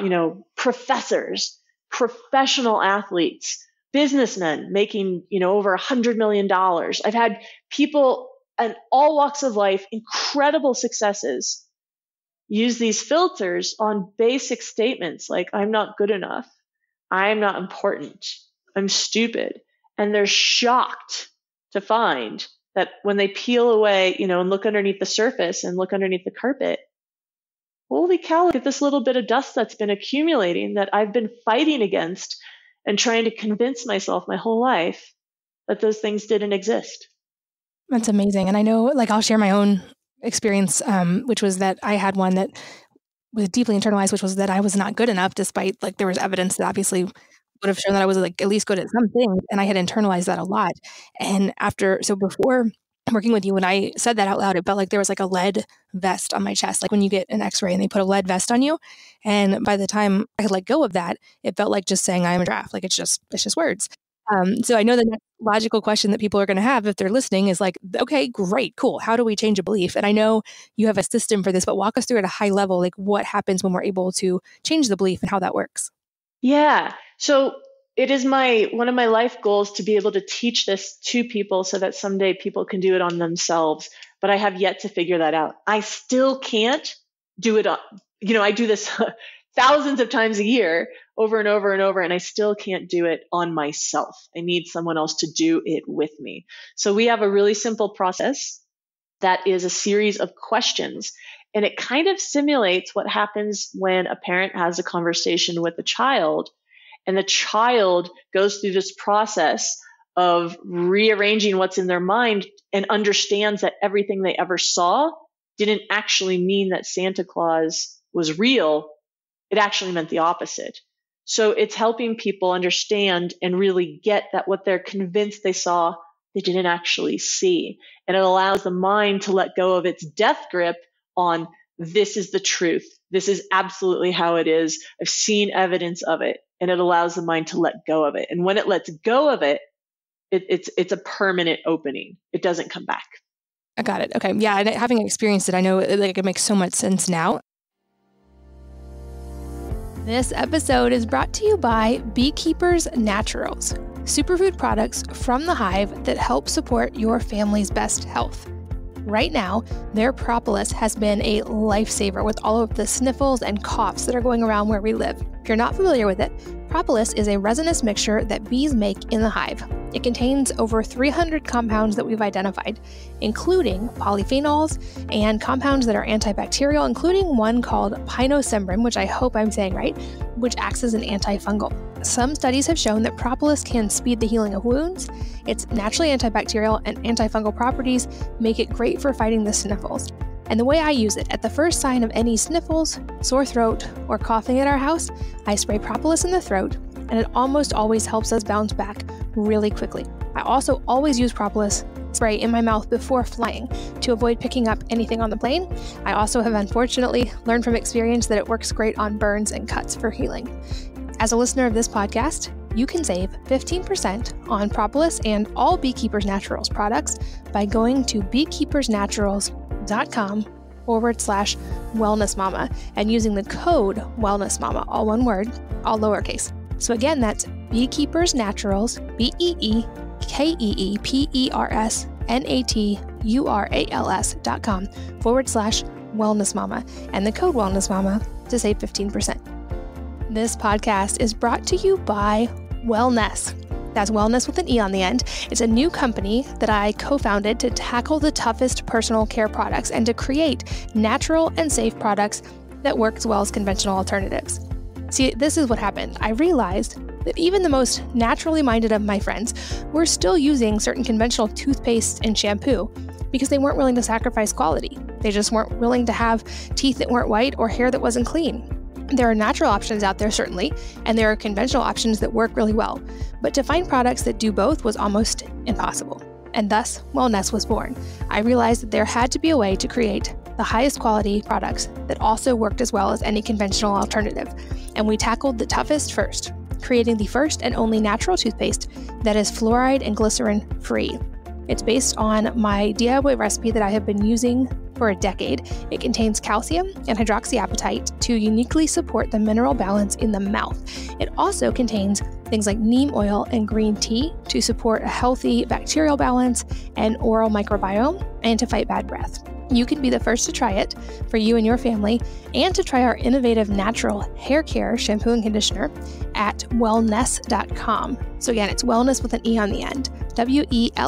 professors, professional athletes, businessmen making, over $100 million. I've had people in all walks of life, incredible successes, use these filters on basic statements like, I'm not good enough, I'm not important, I'm stupid. And they're shocked to find that when they peel away, and look underneath the surface and look underneath the carpet, holy cow, look at this little bit of dust that's been accumulating that I've been fighting against and trying to convince myself my whole life that those things didn't exist. That's amazing. And I know, I'll share my own experience, which was that I had one that was deeply internalized, which was that I was not good enough, despite there was evidence that obviously would have shown that I was at least good at something. And I had internalized that a lot. And before working with you, when I said that out loud, it felt like there was a lead vest on my chest, like when you get an x-ray and they put a lead vest on you. And by the time I could let go of that, it felt like just saying I'm a giraffe. It's just words. So I know the next logical question that people are going to have if they're listening is okay, great, cool. How do we change a belief? And I know you have a system for this, but walk us through at a high level, what happens when we're able to change the belief and how that works. Yeah. So it is one of my life goals to be able to teach this to people so that someday people can do it on themselves. But I have yet to figure that out. I still can't do it on, I do this thousands of times a year, over and over and over, and I still can't do it on myself. I need someone else to do it with me. So we have a really simple process that is a series of questions, and it kind of simulates what happens when a parent has a conversation with a child, and the child goes through this process of rearranging what's in their mind and understands that everything they ever saw didn't actually mean that Santa Claus was real. It actually meant the opposite. So it's helping people understand and really get that what they're convinced they saw, they didn't actually see. And it allows the mind to let go of its death grip on, this is the truth. This is absolutely how it is. I've seen evidence of it. And it allows the mind to let go of it. And when it lets go of it, it's a permanent opening. It doesn't come back. I got it. Okay. Yeah. And having experienced it, I know it makes so much sense now. This episode is brought to you by Beekeepers Naturals, superfood products from the hive that help support your family's best health. Right now, their propolis has been a lifesaver with all of the sniffles and coughs that are going around where we live. If you're not familiar with it, propolis is a resinous mixture that bees make in the hive. It contains over 300 compounds that we've identified, including polyphenols and compounds that are antibacterial, including one called pinosembrin, which I hope I'm saying right, which acts as an antifungal. Some studies have shown that propolis can speed the healing of wounds. Its naturally antibacterial and antifungal properties make it great for fighting the sniffles. And the way I use it, at the first sign of any sniffles, sore throat, or coughing at our house, I spray propolis in the throat, and it almost always helps us bounce back really quickly. I also always use propolis spray in my mouth before flying to avoid picking up anything on the plane. I also have unfortunately learned from experience that it works great on burns and cuts for healing. As a listener of this podcast, you can save 15% on propolis and all Beekeepers Naturals products by going to beekeepersnaturals.com/wellnessmama and using the code wellnessmama, all one word, all lowercase. So again, that's Beekeepers Naturals, BEEKEEPERSNATURALS.com /wellnessmama and the code wellnessmama to save 15%. This podcast is brought to you by Wellness. That's wellness with an E on the end. It's a new company that I co-founded to tackle the toughest personal care products and to create natural and safe products that work as well as conventional alternatives. See, this is what happened. I realized that even the most naturally minded of my friends were still using certain conventional toothpaste and shampoo because they weren't willing to sacrifice quality. They just weren't willing to have teeth that weren't white or hair that wasn't clean. There are natural options out there, certainly, and there are conventional options that work really well. But to find products that do both was almost impossible. And thus, Wellness was born. I realized that there had to be a way to create the highest quality products that also worked as well as any conventional alternative. And we tackled the toughest first, creating the first and only natural toothpaste that is fluoride and glycerin free. It's based on my DIY recipe that I have been using for a decade. It contains calcium and hydroxyapatite to uniquely support the mineral balance in the mouth. It also contains things like neem oil and green tea to support a healthy bacterial balance and oral microbiome and to fight bad breath. You can be the first to try it for you and your family and to try our innovative natural hair care shampoo and conditioner at wellness.com. So again, it's wellness with an E on the end, WELLNESSE.com.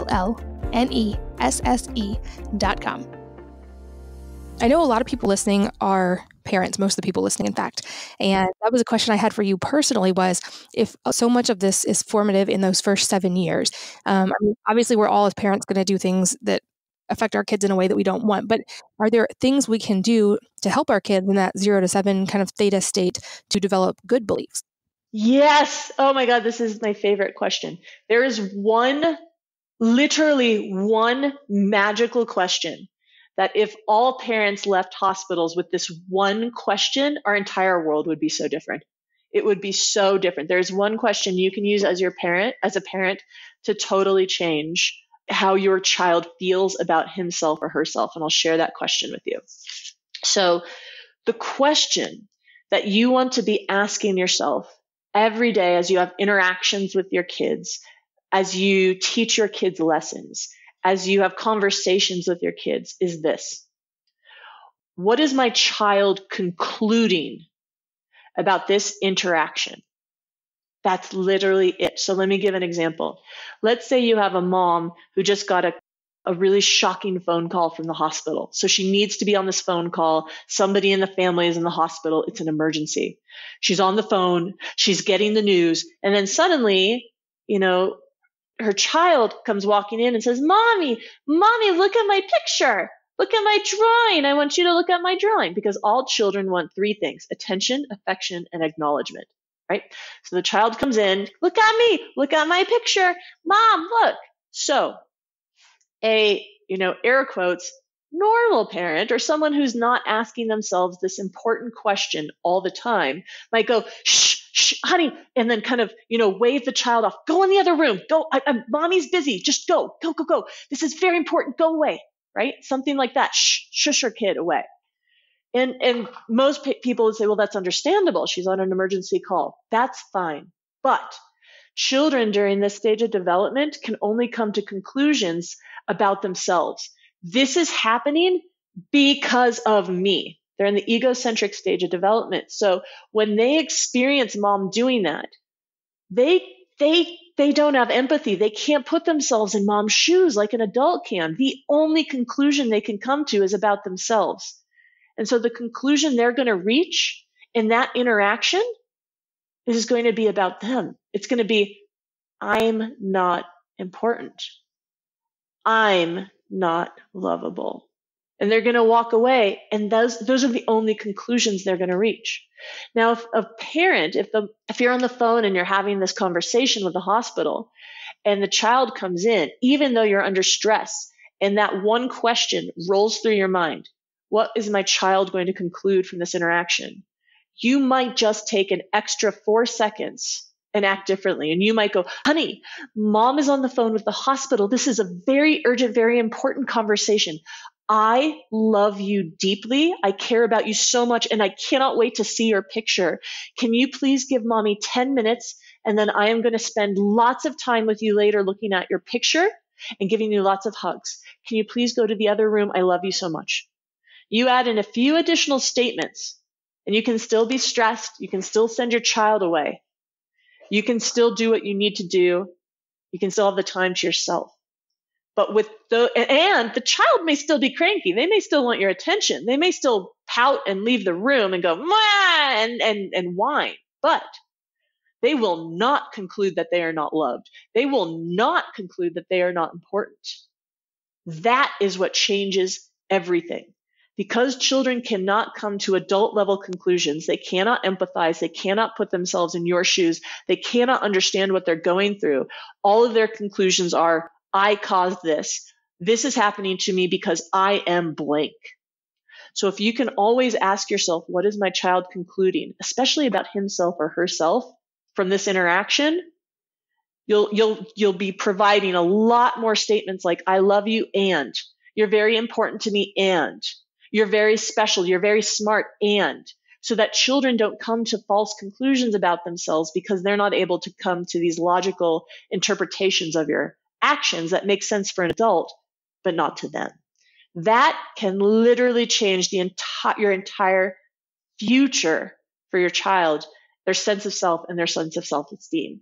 I know a lot of people listening are parents, most of the people listening, in fact. And that was a question I had for you personally was if so much of this is formative in those first 7 years. I mean, obviously, we're all as parents going to do things that affect our kids in a way that we don't want. But are there things we can do to help our kids in that 0 to 7 kind of theta state to develop good beliefs? Yes. Oh my God, this is my favorite question. There is literally one magical question that if all parents left hospitals with this one question, our entire world would be so different. It would be so different. There's one question you can use as a parent, to totally change how your child feels about himself or herself. And I'll share that question with you. So the question that you want to be asking yourself every day as you have interactions with your kids, as you teach your kids lessons, as you have conversations with your kids is this: what is my child concluding about this interaction? That's literally it. So let me give an example. Let's say you have a mom who just got a really shocking phone call from the hospital. So she needs to be on this phone call. Somebody in the family is in the hospital. It's an emergency. She's on the phone. She's getting the news. And then suddenly, her child comes walking in and says, Mommy, look at my picture. Look at my drawing. I want you to look at my drawing. Because all children want 3 things: attention, affection, and acknowledgement. Right? So the child comes in, look at me, look at my picture. Mom, look. So air quotes, normal parent or someone who's not asking themselves this important question all the time might go, shh, honey, and then kind of, wave the child off. Go in the other room. Go. Mommy's busy. Just go. This is very important. Go away. Right? Something like that. Shush her kid away. And most people would say, well, that's understandable. She's on an emergency call. That's fine. But children during this stage of development can only come to conclusions about themselves. This is happening because of me. They're in the egocentric stage of development. So when they experience mom doing that, they don't have empathy. They can't put themselves in mom's shoes like an adult can. The only conclusion they can come to is about themselves. And so the conclusion they're going to reach in that interaction is going to be about them. It's going to be, I'm not important. I'm not lovable. And they're going to walk away. And those are the only conclusions they're going to reach. Now, if a parent, if you're on the phone and you're having this conversation with the hospital and the child comes in, even though you're under stress, and that one question rolls through your mind, what is my child going to conclude from this interaction? You might just take an extra 4 seconds and act differently. And you might go, honey, mom is on the phone with the hospital. This is a very urgent, very important conversation. I love you deeply. I care about you so much, and I cannot wait to see your picture. Can you please give mommy 10 minutes? And then I am going to spend lots of time with you later looking at your picture and giving you lots of hugs. Can you please go to the other room? I love you so much. You add in a few additional statements And you can still be stressed. You can still send your child away. You can still do what you need to do. You can still have the time to yourself. But and the child may still be cranky. They may still want your attention. They may still pout and leave the room and go, "Mwah," and whine. But they will not conclude that they are not loved. They will not conclude that they are not important. That is what changes everything. Because children cannot come to adult level conclusions, they cannot empathize, they cannot put themselves in your shoes, they cannot understand what they're going through. All of their conclusions are, I caused this. This is happening to me because I am blank. So if you can always ask yourself, what is my child concluding, especially about himself or herself from this interaction, you'll be providing a lot more statements like, I love you, and you're very important to me, and you're very special, you're very smart, and so that children don't come to false conclusions about themselves because they're not able to come to these logical interpretations of your actions that make sense for an adult, but not to them. That can literally change your entire future for your child, their sense of self and their sense of self-esteem.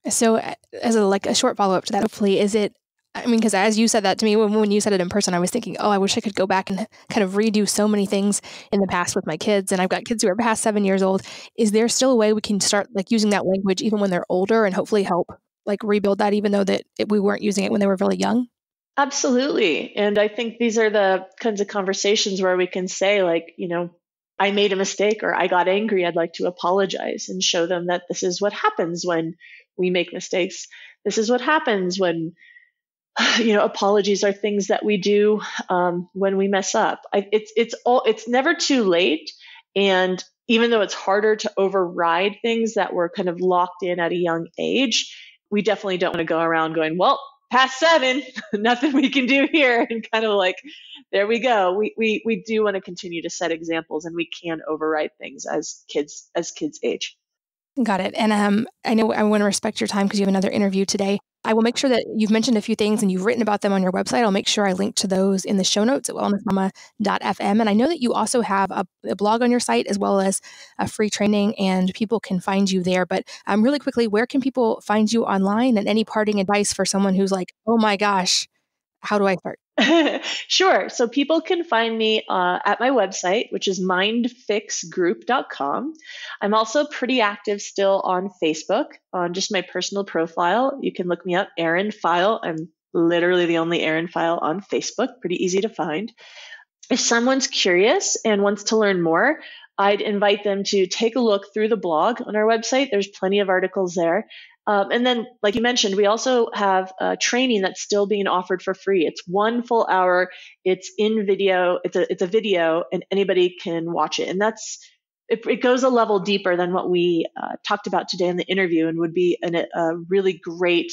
So as a short follow-up to that, hopefully, because as you said that to me, when you said it in person, I was thinking, oh, I wish I could go back and kind of redo so many things in the past with my kids. And I've got kids who are past 7 years old. Is there still a way we can start using that language even when they're older and hopefully help rebuild that, even though we weren't using it when they were really young? Absolutely. And I think these are the kinds of conversations where we can say, I made a mistake or I got angry. I'd like to apologize and show them that this is what happens when we make mistakes. This is what happens when, apologies are things that we do when we mess up. It's never too late. And even though it's harder to override things that were kind of locked in at a young age, we definitely don't want to go around going, well, past 7, nothing we can do here. And kind of there we go. We do want to continue to set examples, and we can override things as kids age. Got it. And I know I want to respect your time because you have another interview today. I will make sure that you've mentioned a few things and you've written about them on your website. I'll make sure I link to those in the show notes at wellnessmama.fm. And I know that you also have a blog on your site as well as a free training, and people can find you there. But really quickly, where can people find you online, and any parting advice for someone who's like, oh my gosh, how do I start? Sure. So people can find me at my website, which is mindfixgroup.com. I'm also pretty active still on Facebook, on just my personal profile. You can look me up, Erin Pheil. I'm literally the only Erin Pheil on Facebook. Pretty easy to find. If someone's curious and wants to learn more, I'd invite them to take a look through the blog on our website. There's plenty of articles there. And then, like you mentioned, we also have a training that's still being offered for free. It's 1 full hour. It's in video. It's a video, and anybody can watch it. And it goes a level deeper than what we talked about today in the interview, and would be a really great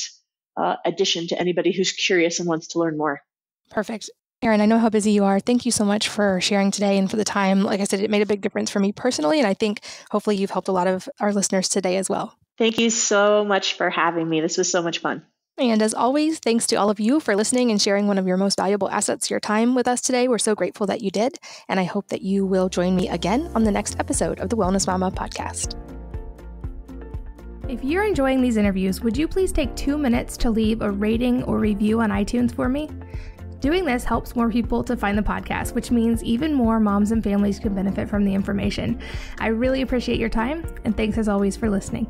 addition to anybody who's curious and wants to learn more. Perfect. Erin, I know how busy you are. Thank you so much for sharing today and for the time. Like I said, it made a big difference for me personally, and I think hopefully you've helped a lot of our listeners today as well. Thank you so much for having me. This was so much fun. And as always, thanks to all of you for listening and sharing one of your most valuable assets, your time, with us today. We're so grateful that you did. And I hope that you will join me again on the next episode of the Wellness Mama podcast. If you're enjoying these interviews, would you please take 2 minutes to leave a rating or review on iTunes for me? Doing this helps more people to find the podcast, which means even more moms and families can benefit from the information. I really appreciate your time, and thanks as always for listening.